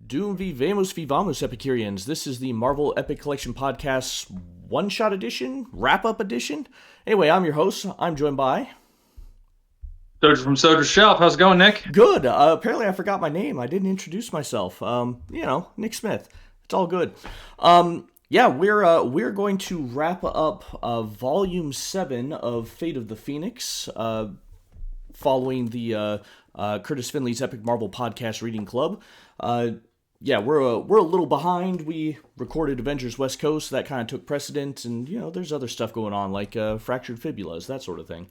Doom vivamos vivamos, Epicureans. This is the Marvel Epic Collection Podcast one-shot edition, wrap-up edition. Anyway, I'm your host. I'm joined by... Stojr from Stojr Shelf. How's it going, Nick? Good. Apparently I forgot my name. I didn't introduce myself. Nick Smith. It's all good. We're going to wrap up Volume 7 of Fate of the Phoenix, following the Kurtis Findlay's Epic Marvel Podcast Reading Club. We're a little behind. We recorded Avengers West Coast, so that kind of took precedent, and there's other stuff going on like fractured fibulas, that sort of thing.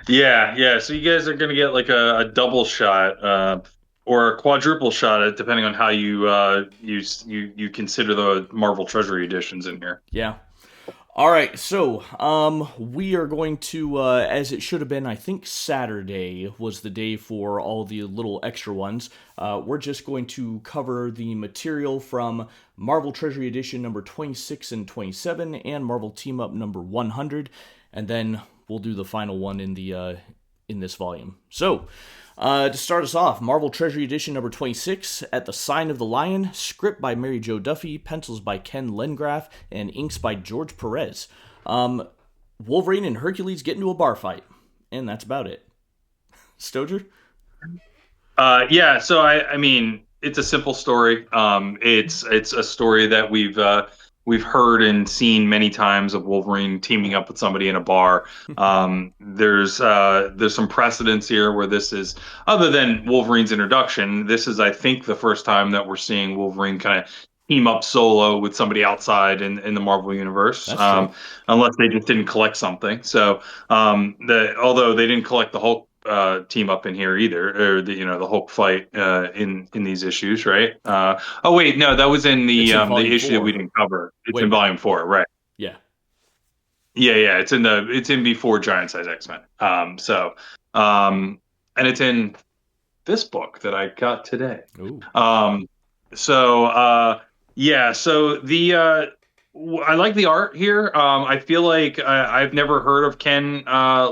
Yeah. So you guys are gonna get like a double shot, or a quadruple shot, depending on how you consider the Marvel Treasury editions in here. Yeah. All right, so we are going to, as it should have been, I think Saturday was the day for all the little extra ones. We're just going to cover the material from Marvel Treasury Edition number 26 and 27 and Marvel Team Up number 100, and then we'll do the final one in this volume. So, to start us off, Marvel Treasury Edition number 26, At the Sign of the Lion, script by Mary Jo Duffy, pencils by Ken Lengraf, and inks by George Perez. Wolverine and Hercules get into a bar fight, and that's about it. Stoger? So I mean, it's a simple story. It's a story that we've heard and seen many times of Wolverine teaming up with somebody in a bar. There's some precedence here where this is, other than Wolverine's introduction, this is, I think, the first time that we're seeing Wolverine kind of team up solo with somebody outside in the Marvel universe. Unless they just didn't collect something. So although they didn't collect the Hulk team up in here either, or the Hulk fight in these issues, right? Oh wait, no, that was in the issue that we didn't cover. It's in volume 4, right? Yeah. Yeah. It's in before Giant Size X-Men. And it's in this book that I got today. Ooh. So I like the art here. I feel like I've never heard of Ken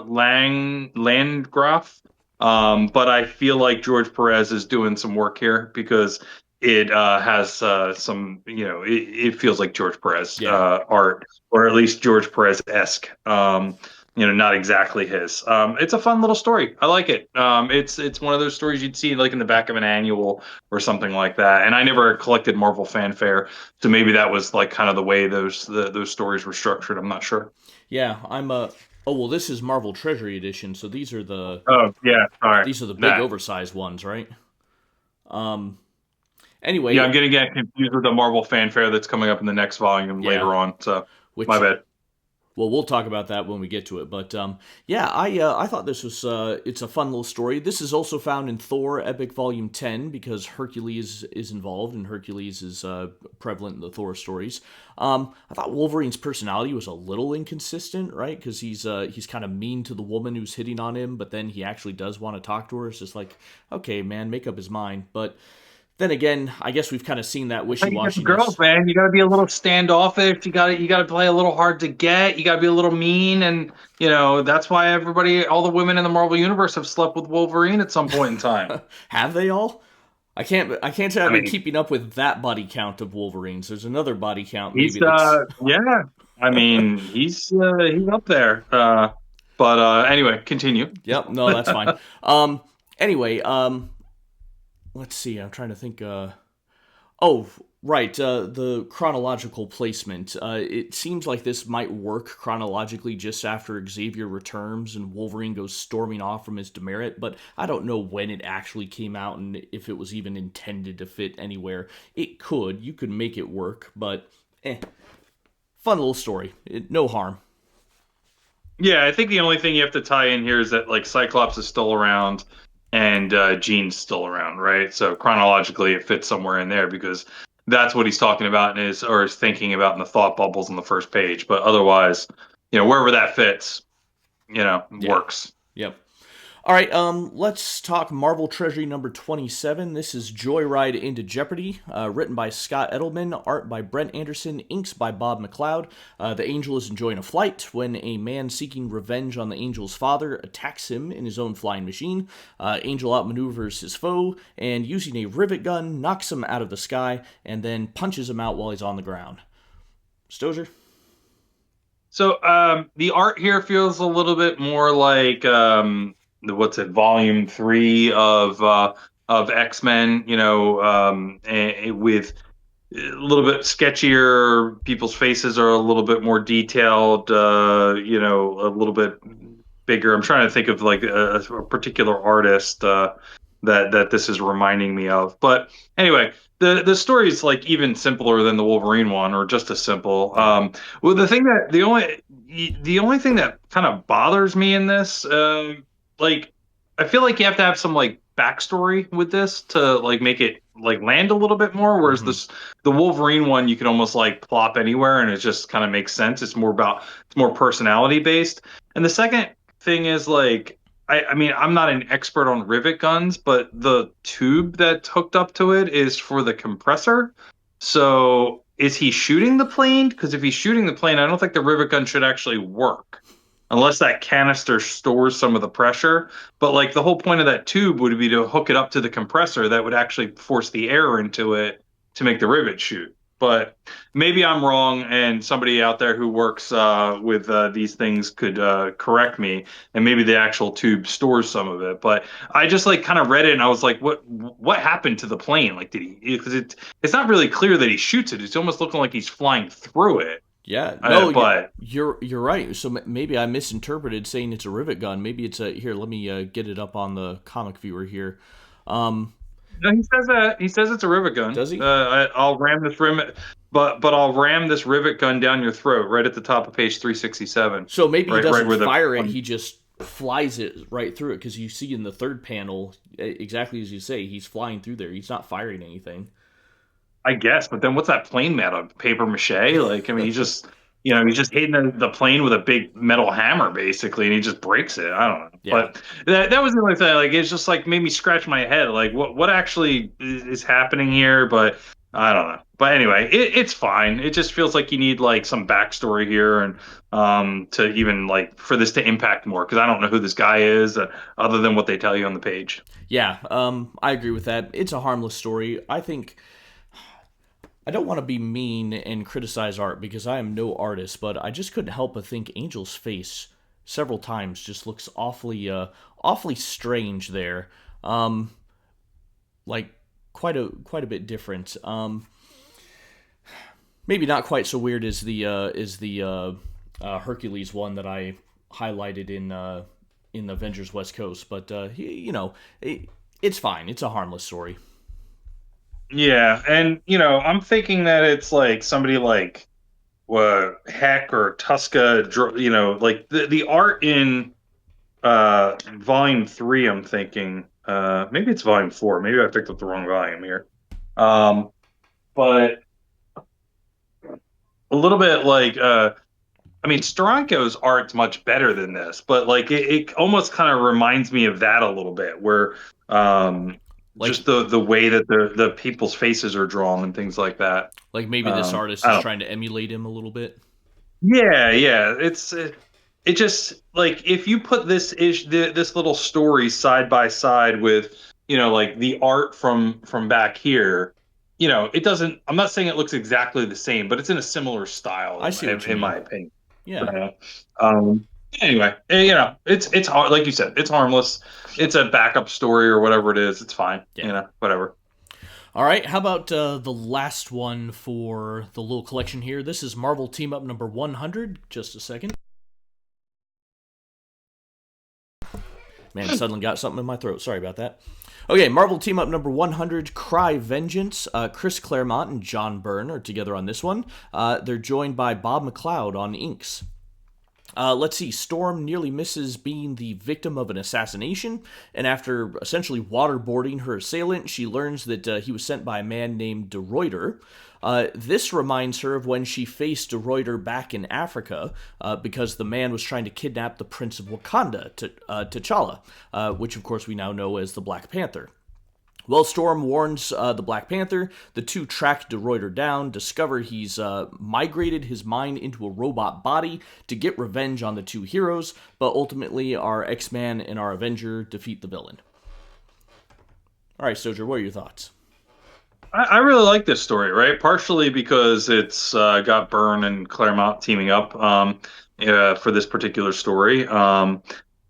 Landgraf, but I feel like George Perez is doing some work here because it has some, it feels like George Perez art, or at least George Perez-esque. Not exactly his. It's a fun little story. I like it. It's one of those stories you'd see like in the back of an annual or something like that. And I never collected Marvel Fanfare, so maybe that was like kind of the way those stories were structured. I'm not sure. Yeah, this is Marvel Treasury Edition, so these are the... Oh, yeah, all right. These are the big oversized ones, right? Anyway... Yeah, I'm going to get confused with the Marvel Fanfare that's coming up in the next volume later on, so my bad. Well, we'll talk about that when we get to it, but I thought this was it's a fun little story. This is also found in Thor Epic Volume 10 because Hercules is involved, and Hercules is prevalent in the Thor stories. I thought Wolverine's personality was a little inconsistent, right? Because he's kind of mean to the woman who's hitting on him, but then he actually does want to talk to her. It's just like, okay, man, make up his mind, but. Then again, I guess we've kind of seen that wishy-washy. Girls, man, you got to be a little standoffish. You got to play a little hard to get. You got to be a little mean, and that's why all the women in the Marvel universe have slept with Wolverine at some point in time. Have they all? I can't say I've been keeping up with that body count of Wolverines. There's another body count. Maybe yeah. I mean, he's up there. Anyway, continue. Yep. No, that's fine. Anyway. Let's see, I'm trying to think, the chronological placement. It seems like this might work chronologically just after Xavier returns and Wolverine goes storming off from his demerit, but I don't know when it actually came out and if it was even intended to fit anywhere. You could make it work, but fun little story. No harm. Yeah, I think the only thing you have to tie in here is that, like, Cyclops is still around, and Jean's still around, right? So chronologically, it fits somewhere in there because that's what he's talking about is thinking about in the thought bubbles on the first page. But otherwise, wherever that fits, works. Yep. All right, let's talk Marvel Treasury number 27. This is Joyride into Jeopardy, written by Scott Edelman, art by Brent Anderson, inks by Bob McLeod. The Angel is enjoying a flight when a man seeking revenge on the Angel's father attacks him in his own flying machine. Angel outmaneuvers his foe and, using a rivet gun, knocks him out of the sky and then punches him out while he's on the ground. Stozier? So the art here feels a little bit more like what's it, Volume 3 of X-Men. With a little bit sketchier. People's faces are a little bit more detailed. A little bit bigger. I'm trying to think of like a particular artist that this is reminding me of. But anyway, the story is like even simpler than the Wolverine one, or just as simple. Yeah. Well, the only thing that kind of bothers me in this, like, I feel like you have to have some like backstory with this to like make it like land a little bit more. Whereas Mm-hmm. the Wolverine one, you can almost like plop anywhere, and it just kind of makes sense. It's more personality based. And the second thing is like, I mean, I'm not an expert on rivet guns, but the tube that's hooked up to it is for the compressor. So is he shooting the plane? Because if he's shooting the plane, I don't think the rivet gun should actually work unless that canister stores some of the pressure. But like the whole point of that tube would be to hook it up to the compressor that would actually force the air into it to make the rivet shoot. But maybe I'm wrong, and somebody out there who works with these things could correct me, and maybe the actual tube stores some of it. But I just like kind of read it, and I was like, what happened to the plane? Like, did he? Because it's not really clear that he shoots it. It's almost looking like he's flying through it. Yeah, no, you're But you're right. So maybe I misinterpreted saying it's a rivet gun. Maybe it's a here. Let me get it up on the comic viewer here. Um, no, he says that. He says it's a rivet gun. does he? I'll ram this rivet, but I'll ram this rivet gun down your throat, right at the top of page 367, So maybe he right doesn't where the. fire it. He just flies it right through it because you see in the third panel exactly as you say. He's flying through there. He's not firing anything. I guess, but then what's that plane made of? Paper mache? Like, I mean, he's just hitting the plane with a big metal hammer, basically, and he just breaks it. I don't know, Yeah, but that was the only thing. Like, it's just like made me scratch my head. Like, what actually is happening here? But I don't know. But anyway, it's fine. It just feels like you need like some backstory here, and to even like for this to impact more, because I don't know who this guy is, other than what they tell you on the page. yeah. I agree with that. It's a harmless story. I think I don't want to be mean and criticize art because I am no artist, but I just couldn't help but think Angel's face several times just looks awfully strange there. Um, like quite a bit different. Maybe not quite so weird as the Hercules one that I highlighted in Avengers West Coast, but it's fine. It's a harmless story. Yeah, and I'm thinking that it's like somebody like Heck or Tuska, like the art in volume 3. I'm thinking maybe it's volume 4. Maybe I picked up the wrong volume here. Um, but a little bit like I mean, Steranko's art's much better than this, but like it almost kind of reminds me of that a little bit, where just Like the way that the people's faces are drawn and things like that. like maybe this artist I is don't. trying to emulate him a little bit. Yeah, yeah. It just like if you put this little story side by side with like the art from back here, it doesn't. I'm not saying it looks exactly the same, but it's in a similar style I see what you in mean. my opinion. Yeah, Uh, anyway, it's hard. Like you said, it's harmless. It's a backup story or whatever it is. It's fine. yeah. Whatever. All right, how about the last one for the little collection here? This is Marvel Team Up number 100. Just a second. Man, suddenly got something in my throat. Sorry about that. Okay, Marvel Team Up number 100, Cry Vengeance. Chris Claremont and John Byrne are together on this one. They're joined by Bob McLeod on inks. Let's see, Storm nearly misses being the victim of an assassination, and after essentially waterboarding her assailant, she learns that he was sent by a man named De Ruyter. This reminds her of when she faced De Ruyter back in Africa because the man was trying to kidnap the Prince of Wakanda, T'Challa, which of course we now know as the Black Panther. Well, Storm warns the Black Panther. The two track De Ruyter down, discover he's migrated his mind into a robot body to get revenge on the two heroes, but ultimately our X-Man and our Avenger defeat the villain. All right, Stojr, what are your thoughts? I really like this story, right? Partially because it's got Byrne and Claremont teaming up for this particular story.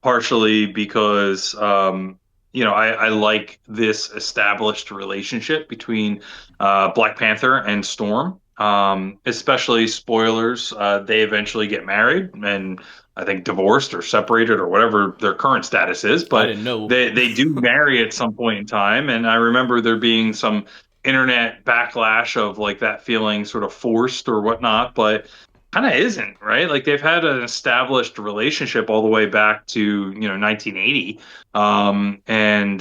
Partially because I like this established relationship between Black Panther and Storm. Especially spoilers, they eventually get married and I think divorced or separated or whatever their current status is, I but didn't know. they do marry at some point in time. And I remember there being some internet backlash of like that feeling sort of forced or whatnot, but kind of isn't, right? Like they've had an established relationship all the way back to 1980, and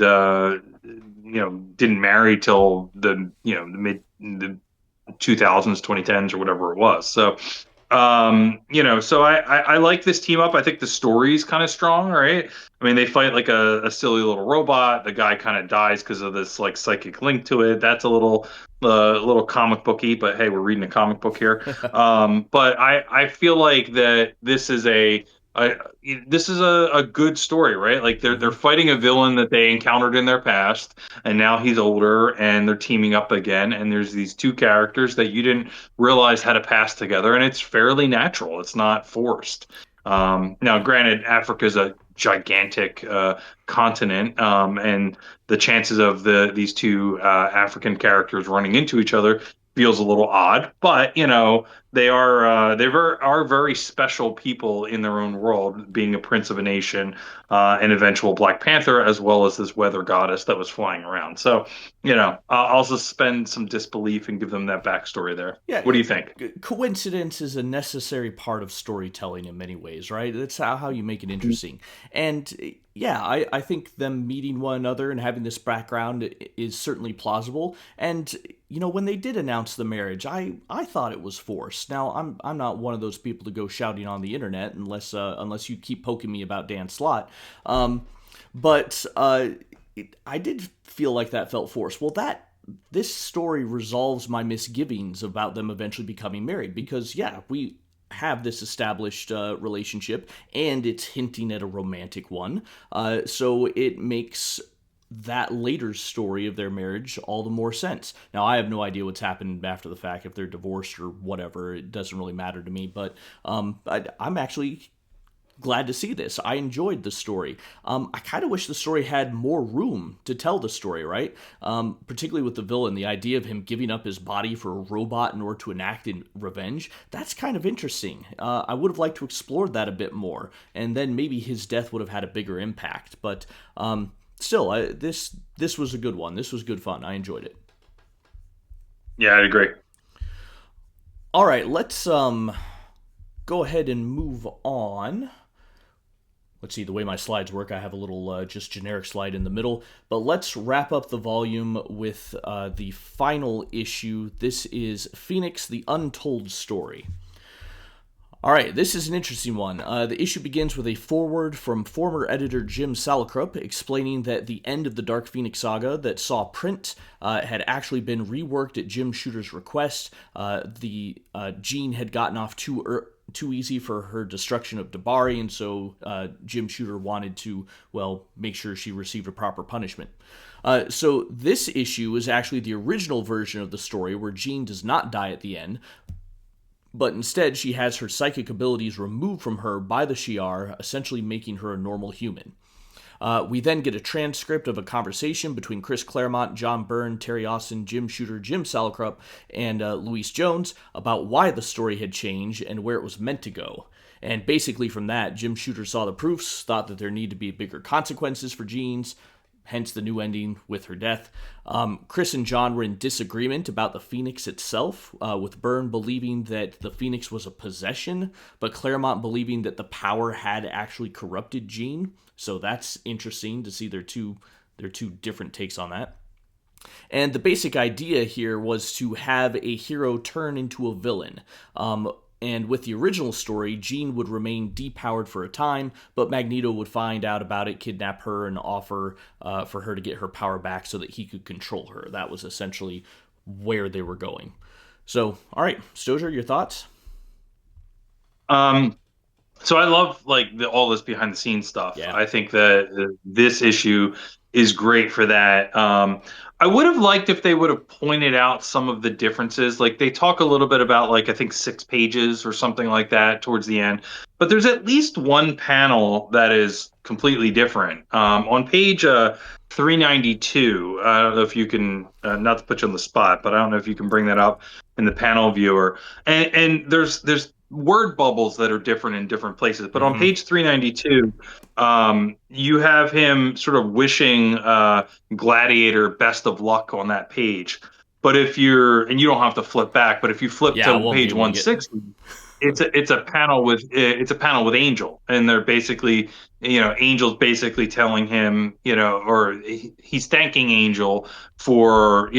didn't marry till the mid the 2000s, 2010s, or whatever it was. So so I like this team up. I think the story's kind of strong, right? I mean, they fight like a silly little robot. The guy kind of dies because of this like psychic link to it. That's a little comic booky, but hey, we're reading a comic book here. But I feel like that I, this is a good story, right? Like they're Mm-hmm. fighting a villain that they encountered in their past, and now he's older, and they're teaming up again. And there's these two characters that you didn't realize had a past together, and it's fairly natural. It's not forced. Now, granted, Africa's a gigantic continent, and the chances of these two African characters running into each other feels a little odd, but they are very special people in their own world, being a prince of a nation, an eventual Black Panther, as well as this weather goddess that was flying around. So, I'll suspend some disbelief and give them that backstory there. What Yeah, do you think? coincidence is a necessary part of storytelling in many ways, right? That's how you make it interesting. And yeah, I think them meeting one another and having this background is certainly plausible. And when they did announce the marriage, I thought it was forced. Now, I'm not one of those people to go shouting on the internet unless you keep poking me about Dan Slott. But I did feel like that felt forced. Well, this story resolves my misgivings about them eventually becoming married because, yeah, we have this established relationship and it's hinting at a romantic one. So it makes that later story of their marriage all the more sense. Now, I have no idea what's happened after the fact, if they're divorced or whatever. It doesn't really matter to me, but I'm actually glad to see this. I enjoyed the story. I kind of wish the story had more room to tell the story, right? Particularly with the villain, the idea of him giving up his body for a robot in order to enact in revenge. That's kind of interesting. I would have liked to explore that a bit more, and then maybe his death would have had a bigger impact. But still, this was a good one. This was good fun. I enjoyed it. Yeah, I agree. All right, let's go ahead and move on. Let's see, the way my slides work, I have a little just generic slide in the middle. But let's wrap up the volume with the final issue. This is Phoenix, the Untold Story. All right, this is an interesting one. The issue begins with a foreword from former editor Jim Salicrup explaining that the end of the Dark Phoenix saga that saw print had actually been reworked at Jim Shooter's request. The Jean had gotten off too easy for her destruction of Dabari, and so Jim Shooter wanted to, make sure she received a proper punishment. So this issue is actually the original version of the story where Jean does not die at the end, but instead she has her psychic abilities removed from her by the Shi'ar, essentially making her a normal human. We then get a transcript of a conversation between Chris Claremont, John Byrne, Terry Austin, Jim Shooter, Jim Salicrup, and Luis Jones about why the story had changed and where it was meant to go. And basically from that, Jim Shooter saw the proofs, thought that there need to be bigger consequences for Jeans, hence the new ending with her death. Chris and John were in disagreement about the Phoenix itself, with Byrne believing that the Phoenix was a possession, but Claremont believing that the power had actually corrupted Jean. So that's interesting to see their two different takes on that. And the basic idea here was to have a hero turn into a villain. And with the original story, Jean would remain depowered for a time, but Magneto would find out about it, kidnap her, and offer for her to get her power back so that he could control her. That was essentially where they were going. So, all right, Stozier, your thoughts? Um, So I love all this behind the scenes stuff. Yeah. I think that this issue is great for that. I would have liked if they would have pointed out some of the differences. Like they talk a little bit about I think 6 pages or something like that towards the end. But there's at least one panel that is completely different. On page 392, I don't know if you can, not to put you on the spot, but I don't know if you can bring that up in the panel viewer. And there's word bubbles that are different in different places. But on Mm-hmm. page 392, you have him sort of wishing Gladiator best of luck on that page. But if you're, and you don't have to flip back, but if you flip Yeah, I to won't be page able to get. 160, it's a panel with Angel, and they're basically, Angel's basically telling him, or he's thanking Angel for,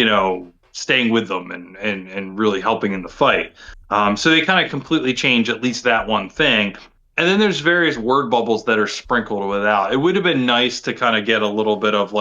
staying with them and really helping in the fight. So they kind of completely change at least that one thing. And then there's various word bubbles that are sprinkled without. It would have been nice to kind of get a little bit of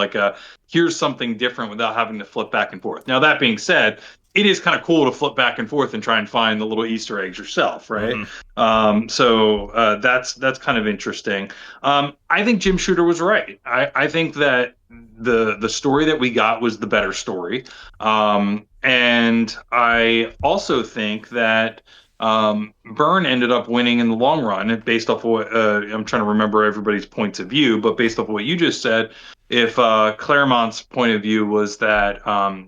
here's something different without having to flip back and forth. Now, that being said, it is kind of cool to flip back and forth and try and find the little Easter eggs yourself, right? Mm-hmm. So that's kind of interesting. I think Jim Shooter was right. I think that the story that we got was the better story. And I also think that Byrne ended up winning in the long run, based off of what I'm trying to remember everybody's points of view, but based off of what you just said, if Claremont's point of view was that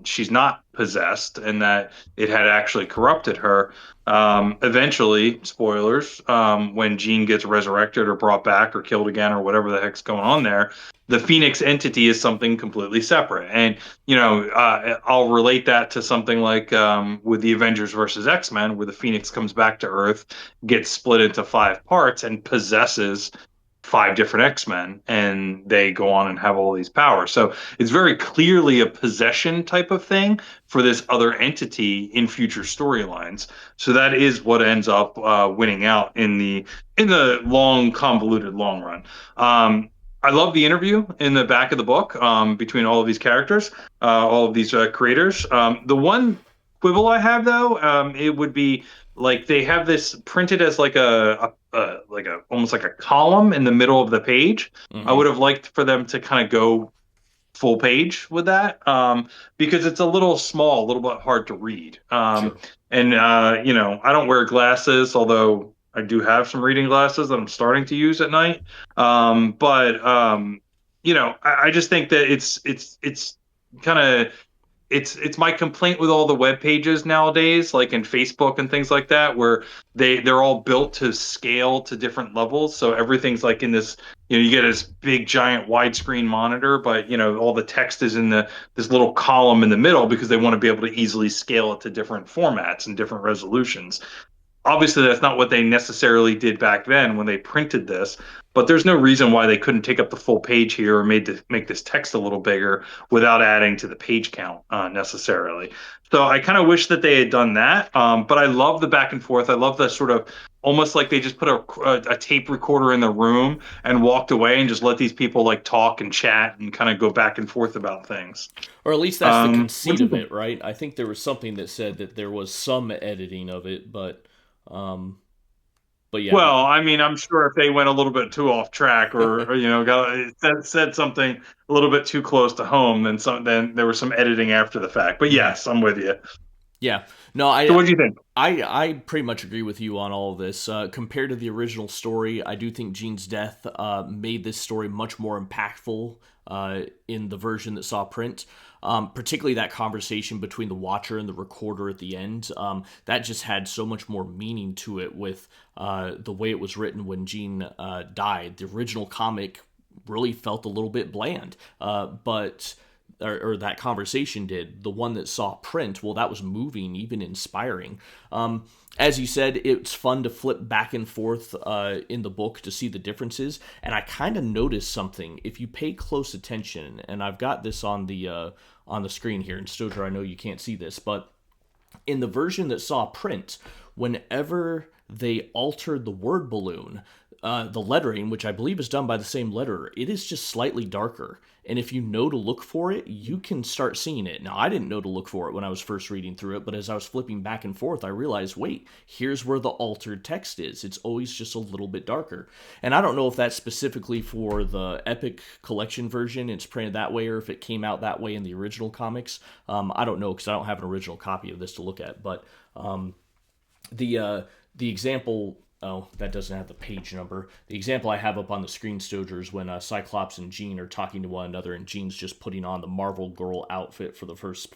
she's not possessed and that it had actually corrupted her, eventually, spoilers, when Jean gets resurrected or brought back or killed again or whatever the heck's going on there, the Phoenix entity is something completely separate. And I'll relate that to something like with the Avengers versus X-Men, where the Phoenix comes back to Earth, gets split into 5 parts, and possesses 5 different X-Men, and they go on and have all these powers. So it's very clearly a possession type of thing for this other entity in future storylines. So that is what ends up winning out in the long, convoluted long run. I love the interview in the back of the book between all of these characters, all of these creators. The one quibble I have, though, it would be they have this printed as like a almost like a column in the middle of the page. I Mm-hmm. would have liked for them to kind of go full page with that, because it's a little small, a little bit hard to read. Sure. And I don't wear glasses, although I do have some reading glasses that I'm starting to use at night. But I just think that it's kind of it's my complaint with all the web pages nowadays, like in Facebook and things like that, where they're all built to scale to different levels. So everything's like in this, you get this big giant widescreen monitor, but all the text is in this little column in the middle because they want to be able to easily scale it to different formats and different resolutions. Obviously, that's not what they necessarily did back then when they printed this, but there's no reason why they couldn't take up the full page here or make this text a little bigger without adding to the page count necessarily. So I kind of wish that they had done that. But I love the back and forth. I love the sort of almost like they just put a tape recorder in the room and walked away and just let these people talk and chat and kind of go back and forth about things. Or at least that's the What conceit do you of think? it, right? I think there was something that said that there was some editing of it, um, but yeah, Well, I mean, I'm sure if they went a little bit too off track, or said something a little bit too close to home, then there was some editing after the fact. But Mhm. yes, I'm with you. Yeah. No, So what do you think? I pretty much agree with you on all of this. Compared to the original story, I do think Jean's death made this story much more impactful in the version that saw print. Particularly that conversation between the Watcher and the Recorder at the end. That just had so much more meaning to it with the way it was written when Jean died. The original comic really felt a little bit bland, but or that conversation did. The one that saw print, well, that was moving, even inspiring. As you said, it's fun to flip back and forth in the book to see the differences. And I kind of noticed something. If you pay close attention, and I've got this on the screen here, and Stoker, I know you can't see this, but in the version that saw print, whenever they altered the word balloon, the lettering, which I believe is done by the same letterer, it is just slightly darker. And if you know to look for it, you can start seeing it. Now, I didn't know to look for it when I was first reading through it, but as I was flipping back and forth, I realized, wait, here's where the altered text is. It's always just a little bit darker. And I don't know if that's specifically for the Epic Collection version, it's printed that way, or if it came out that way in the original comics. I don't know, because I don't have an original copy of this to look at, but the example. Oh, that doesn't have the page number. The example I have up on the screen, Stoger, is when Cyclops and Jean are talking to one another, and Jean's just putting on the Marvel Girl outfit for the first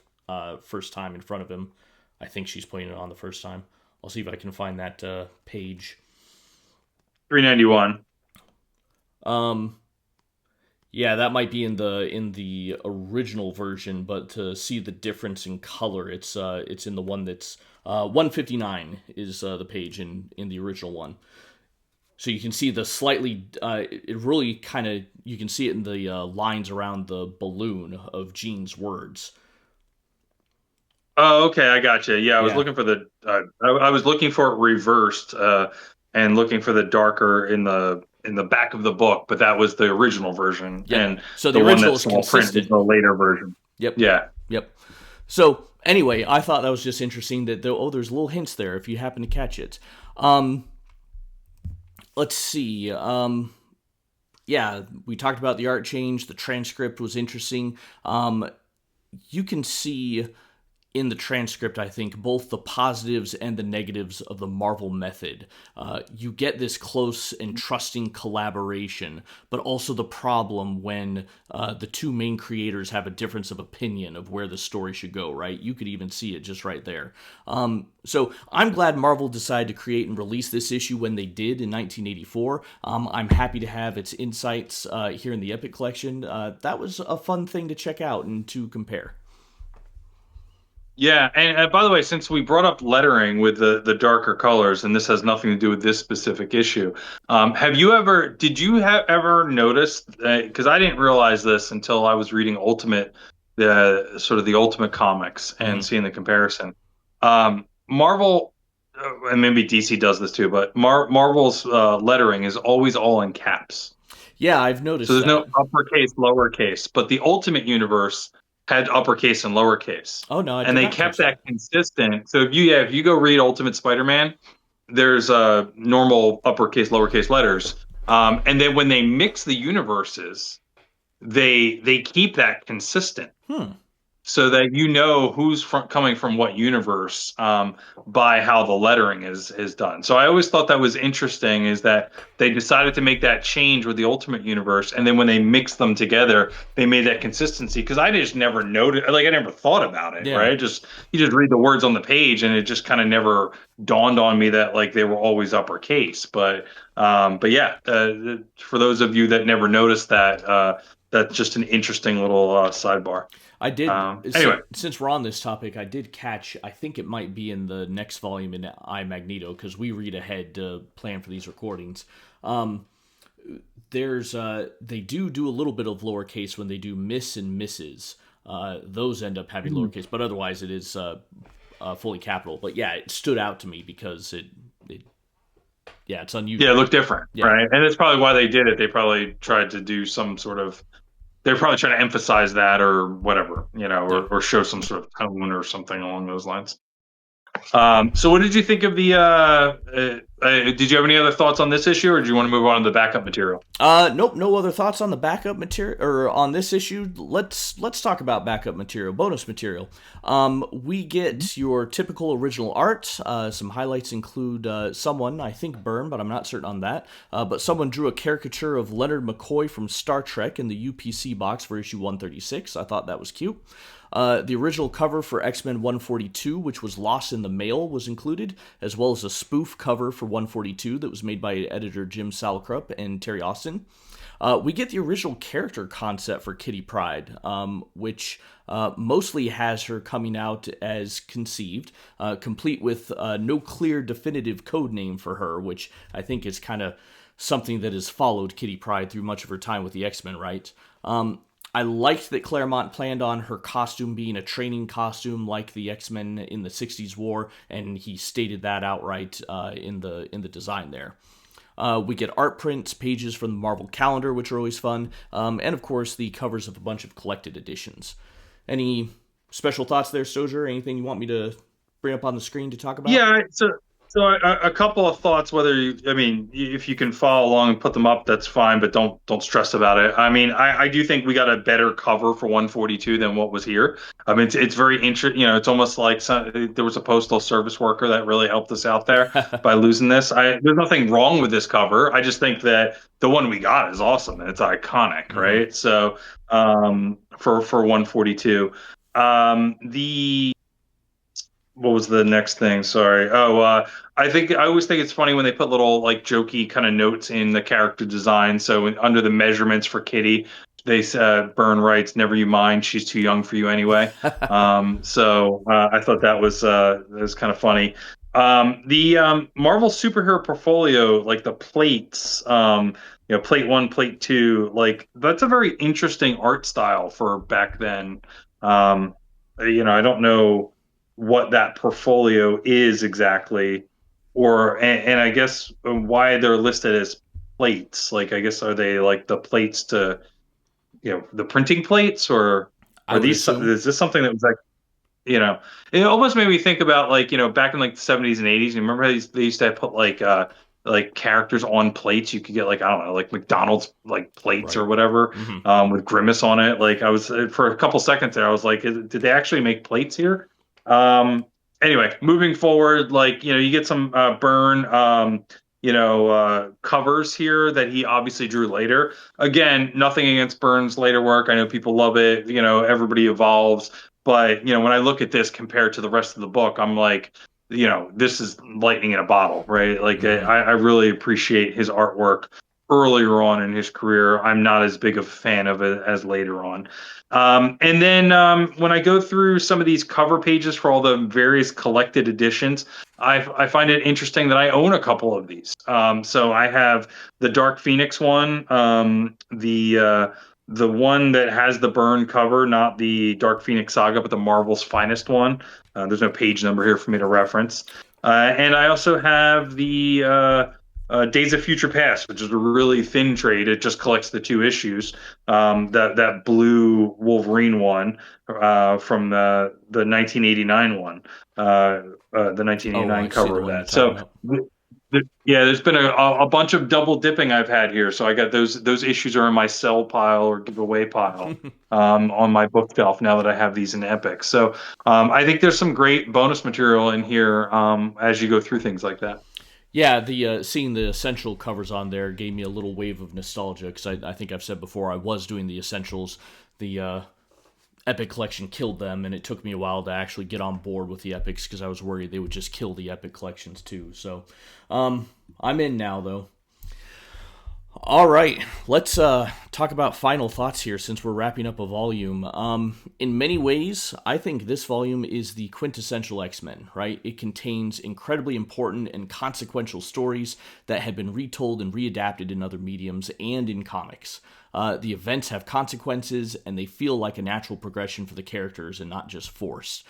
time in front of him. I think she's putting it on the first time. I'll see if I can find that page. 391. Yeah, that might be in the original version, but to see the difference in color, it's in the one that's 159 is the page in the original one. So you can see the slightly, it really kind of, you can see it in the lines around the balloon of Jean's words. Oh, okay, I got you. Yeah, I was Yeah. looking for I was looking for it reversed, and looking for the darker in the back of the book, but that was the original version, Yep. and So the the one original that's is small print is consistent. the later version. Yep. Yeah. Yep. So anyway, I thought that was just interesting that there's little hints there if you happen to catch it. Let's see. Yeah, we talked about the art change. The transcript was interesting. You can see in the transcript, I think, both the positives and the negatives of the Marvel method. You get this close and trusting collaboration, but also the problem when the two main creators have a difference of opinion of where the story should go, right? You could even see it just right there. So I'm glad Marvel decided to create and release this issue when they did in 1984. I'm happy to have its insights here in the Epic Collection. That was a fun thing to check out and to compare. Yeah, and by the way, since we brought up lettering with the darker colors, and this has nothing to do with this specific issue, did you have ever noticed? Because I didn't realize this until I was reading Ultimate, the sort of the Ultimate comics, and Mm-hmm. seeing the comparison. Marvel, and maybe DC does this too, but Marvel's lettering is always all in caps. Yeah, I've So noticed there's no that. uppercase, lowercase, but the Ultimate Universe had uppercase and lowercase, Oh no, I and did they not kept catch that that. consistent. So if you go read Ultimate Spider-Man, there's normal uppercase, lowercase letters, and then when they mix the universes, they keep that consistent Hmm. so that you know coming from what universe, by how the lettering is done. So I always thought that was interesting, is that they decided to make that change with the Ultimate Universe, and then when they mixed them together, they made that consistency. Because I just never noted, like I never thought about it, Yeah. right? Just you just read the words on the page, and it just kind of never dawned on me that like they were always uppercase. But yeah, for those of you that never noticed that, that's just an interesting little sidebar. I did. Anyway, Since we're on this topic, I did catch. I think it might be in the next volume in I Magneto because we read ahead to plan for these recordings. There's they do a little bit of lowercase when they do Miss and Mrs. Those end up having lowercase, but otherwise it is fully capital. But yeah, it stood out to me because it yeah, it's yeah, it unusual. looked different, Yeah, right? And that's probably why they did it. They probably tried to do some sort of, they're probably trying to emphasize that or whatever, yeah. or show some sort of tone or something along those lines. So what did you think of the, did you have any other thoughts on this issue, or do you want to move on to the backup material? Nope, no other thoughts on the backup material or on this issue. Let's talk about backup material, bonus material. We get your typical original art. Some highlights include someone, I think Byrne, but I'm not certain on that. But someone drew a caricature of Leonard McCoy from Star Trek in the UPC box for issue 136. I thought that was cute. The original cover for X-Men 142, which was lost in the mail, was included, as well as a spoof cover for 142 that was made by editor Jim Salicrup and Terry Austin. We get the original character concept for Kitty Pryde, which mostly has her coming out as conceived, complete with no clear definitive code name for her, which I think is kind of something that has followed Kitty Pryde through much of her time with the X-Men, right? I liked that Claremont planned on her costume being a training costume like the X-Men in the '60s war, and he stated that outright in the design there. We get art prints, pages from the Marvel calendar, which are always fun, and of course the covers of a bunch of collected editions. Any special thoughts there, Stojr? Anything you want me to bring up on the screen to talk about? Yeah, so a couple of thoughts. Whether you, I mean, if you can follow along and put them up, that's fine. But don't stress about it. I mean, I do think we got a better cover for 142 than what was here. I mean, it's very interesting. You know, it's almost like there was a postal service worker that really helped us out there by losing this. There's nothing wrong with this cover. I just think that the one we got is awesome and it's iconic, Mm-hmm. right? So, for 142, the what was the next thing? Sorry. I always think it's funny when they put little like jokey kind of notes in the character design. So under the measurements for Kitty, they said Byrne writes, "Never you mind, she's too young for you anyway." I thought that was kind of funny. The Marvel superhero portfolio, like the plates, plate one, plate two, like that's a very interesting art style for back then. I don't know what that portfolio is exactly, and I guess why they're listed as plates. Like, I guess are they like the plates to the printing plates, or I would assume. is this something that was like it almost made me think about like back in like the '70s and '80s. You remember how they used to put like characters on plates? You could get like I don't know like McDonald's like plates or Right. whatever Mm-hmm. with Grimace on it. Like I was for a couple seconds there, I was like, did they actually make plates here? Um, anyway, moving forward, like you get some Burn covers here that he obviously drew later. Again, nothing against Byrne's later work. I know people love it. Everybody evolves. But when I look at this compared to the rest of the book, I'm like, this is lightning in a bottle, right? Like Mm-hmm. I really appreciate his artwork earlier on in his career. I'm not as big of a fan of it as later on. And then when I go through some of these cover pages for all the various collected editions, I find it interesting that I own a couple of these. So I have the Dark Phoenix one, the one that has the Byrne cover, not the Dark Phoenix Saga, but the Marvel's Finest one. There's no page number here for me to reference. And I also have the Days of Future Past, which is a really thin trade. It just collects the two issues. That blue Wolverine one from the 1989 one, the Oh, 1989 I see cover the of one you're that. talking So about. yeah, there's been a bunch of double dipping I've had here. So I got those issues are in my sell pile or giveaway pile on my bookshelf now that I have these in Epic. So I think there's some great bonus material in here as you go through things like that. Yeah, the seeing the essential covers on there gave me a little wave of nostalgia because I think I've said before I was doing the essentials. The Epic collection killed them, and it took me a while to actually get on board with the Epics because I was worried they would just kill the Epic collections too. So I'm in now though. All right, let's talk about final thoughts here since we're wrapping up a volume. In many ways, I think this volume is the quintessential X-Men, right? It contains incredibly important and consequential stories that have been retold and readapted in other mediums and in comics. The events have consequences, and they feel like a natural progression for the characters and not just forced.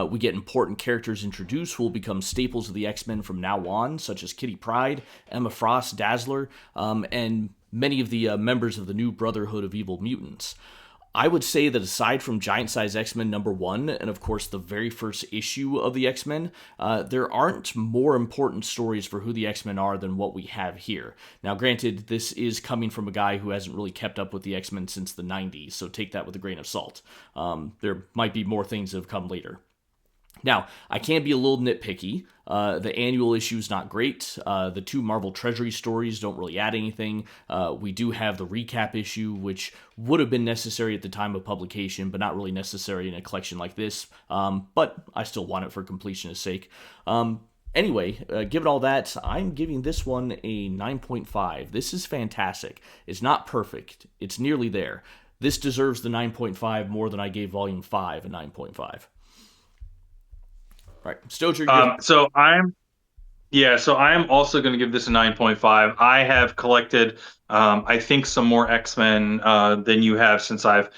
We get important characters introduced who will become staples of the X-Men from now on, such as Kitty Pryde, Emma Frost, Dazzler, and many of the members of the new Brotherhood of Evil Mutants. I would say that aside from Giant Size X-Men #1, and of course the very first issue of the X-Men, there aren't more important stories for who the X-Men are than what we have here. Now, granted, this is coming from a guy who hasn't really kept up with the X-Men since the '90s, so take that with a grain of salt. There might be more things that have come later. Now, I can be a little nitpicky. The annual issue is not great. The two Marvel Treasury stories don't really add anything. We do have the recap issue, which would have been necessary at the time of publication, but not really necessary in a collection like this. But I still want it for completionist sake. Anyway, given all that, I'm giving this one a 9.5. This is fantastic. It's not perfect. It's nearly there. This deserves the 9.5 more than I gave Volume 5 a 9.5. All right, Stojer, you're... So I am also going to give this a 9.5. I have collected, I think, some more X-Men than you have, since I've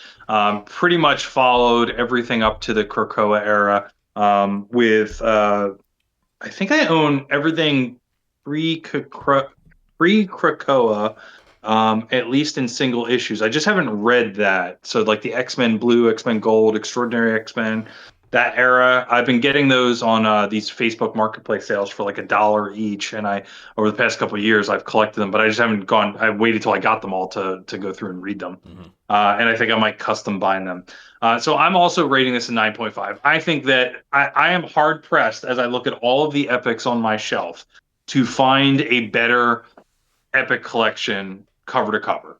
pretty much followed everything up to the Krakoa era. With I think I own everything pre Krakoa, at least in single issues. I just haven't read that. So like the X-Men Blue, X-Men Gold, Extraordinary X-Men, that era. I've been getting those on these Facebook Marketplace sales for like $1 each, and I over the past couple of years I've collected them, but I just haven't gone. I waited till I got them all to go through and read them. Mhm. And I think I might custom bind them. So I'm also rating this a 9.5. I think that I am hard pressed as I look at all of the epics on my shelf to find a better epic collection cover to cover.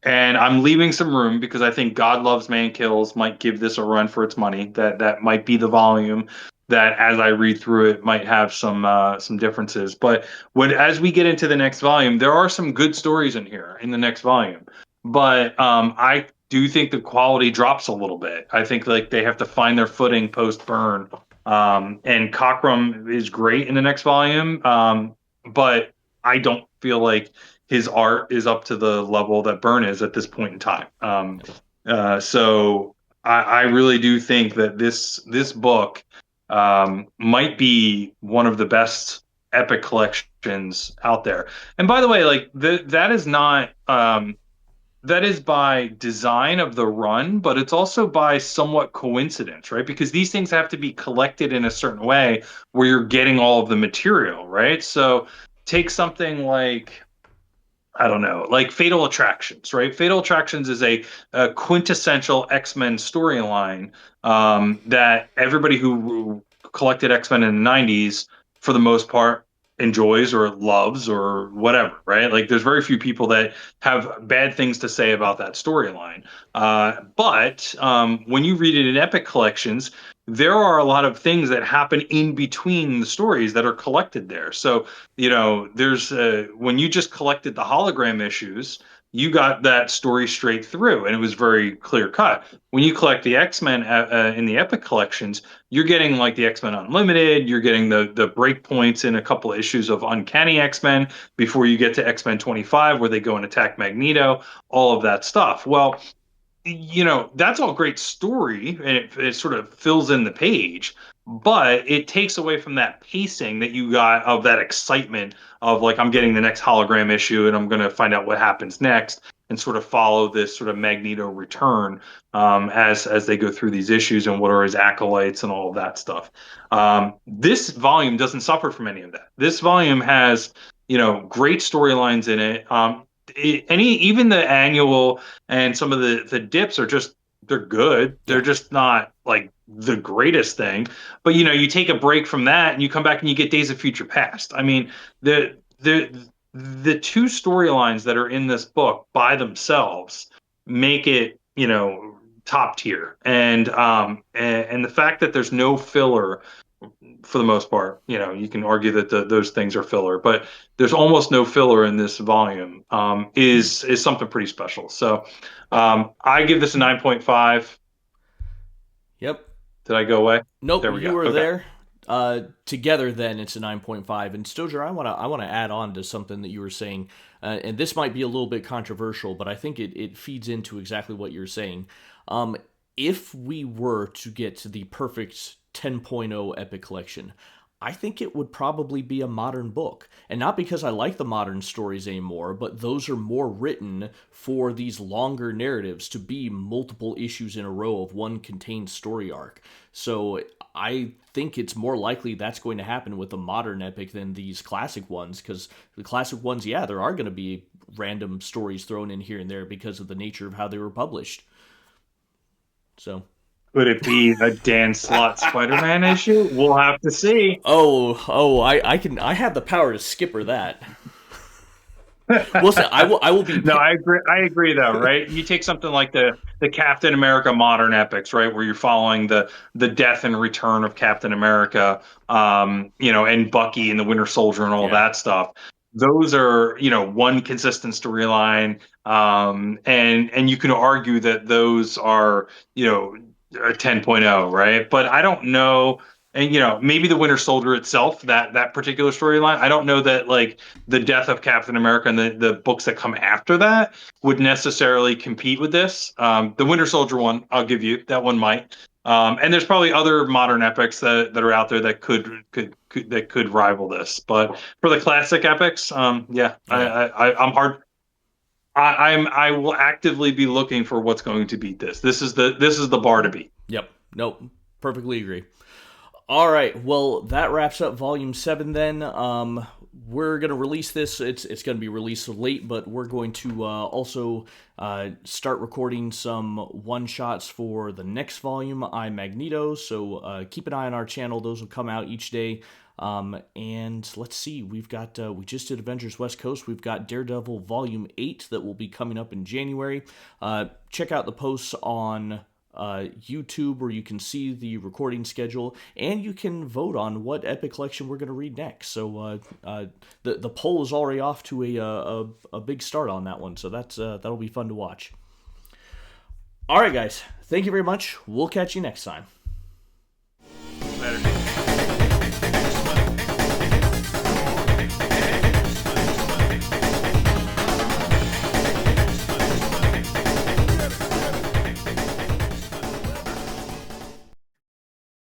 And I'm leaving some room because I think God Loves Man Kills might give this a run for its money. That might be the volume that, as I read through it, might have some differences. But as we get into the next volume, there are some good stories in here in the next volume. But I do think the quality drops a little bit. I think like they have to find their footing post burn. And Cockrum is great in the next volume. But I don't feel like his art is up to the level that Byrne is at this point in time. So I really do think that this book might be one of the best epic collections out there. And by the way, like that is not that is by design of the run, but it's also by somewhat coincidence, right? Because these things have to be collected in a certain way where you're getting all of the material, right? So take something like, I don't know, like Fatal Attractions, right? Fatal Attractions is a quintessential X-Men storyline that everybody who collected X-Men in the 90s, for the most part, enjoys or loves or whatever, right? Like there's very few people that have bad things to say about that storyline. But when you read it in Epic Collections, there are a lot of things that happen in between the stories that are collected there. So there's when you just collected the hologram issues, you got that story straight through, and it was very clear cut. When you collect the X-Men in the Epic collections, you're getting like the X-Men Unlimited, you're getting the breakpoints in a couple of issues of Uncanny X-Men before you get to X-Men 25, where they go and attack Magneto, all of that stuff. Well, that's all great story, and it sort of fills in the page, but it takes away from that pacing that you got of that excitement of like, I'm getting the next hologram issue and I'm going to find out what happens next, and sort of follow this sort of Magneto return as they go through these issues and what are his acolytes and all of that stuff. This volume doesn't suffer from any of that. This volume has great storylines in it. Even the annual and some of the dips are just, they're good. They're Yeah. just not like the greatest thing. But you take a break from that and you come back and you get Days of Future Past. I mean, the two storylines that are in this book by themselves make it, top tier. And the fact that there's no filler for the most part. You can argue that those things are filler, but there's almost no filler in this volume. Is something pretty special. So I give this a 9.5. Yep. Did I go away? Nope, There we you go. were Okay. there. Together, then it's a 9.5. And Stojer, I wanna add on to something that you were saying, and this might be a little bit controversial, but I think it feeds into exactly what you're saying. Um, if we were to get to the perfect 10.0 epic collection, I think it would probably be a modern book. And not because I like the modern stories anymore, but those are more written for these longer narratives to be multiple issues in a row of one contained story arc. So I think it's more likely that's going to happen with a modern epic than these classic ones, because the classic ones, yeah, there are going to be random stories thrown in here and there because of the nature of how they were published. So, Could it be a Dan Slott Spider-Man issue? We'll have to see. I have the power to skipper that. We'll say I will be No, I agree. I agree, though, right? You take something like the Captain America modern epics, right, where you're following the death and return of Captain America, and Bucky and the Winter Soldier and all Yeah. that stuff. Those are, one consistent storyline, and you can argue that those are, a 10.0, right? But I don't know. And maybe the Winter Soldier itself, that particular storyline, I don't know that like the death of Captain America and the books that come after that would necessarily compete with this. The Winter Soldier one, I'll give you that one might. And there's probably other modern epics that are out there that could rival this. But for the classic epics, yeah, Yeah. I'm hard. I will actively be looking for what's going to beat this. This is the bar to beat. Yep. Nope. Perfectly agree. All right. Well, that wraps up Volume 7 then. We're going to release this. It's going to be released late, but we're going to also start recording some one-shots for the next volume, I, Magneto. So keep an eye on our channel. Those will come out each day. And let's see, we just did Avengers West Coast. We've got Daredevil Volume 8 that will be coming up in January. Check out the posts on YouTube where you can see the recording schedule and you can vote on what epic collection we're going to read next. So the poll is already off to a big start on that one. So that'll be fun to watch. All right, guys. Thank you very much. We'll catch you next time.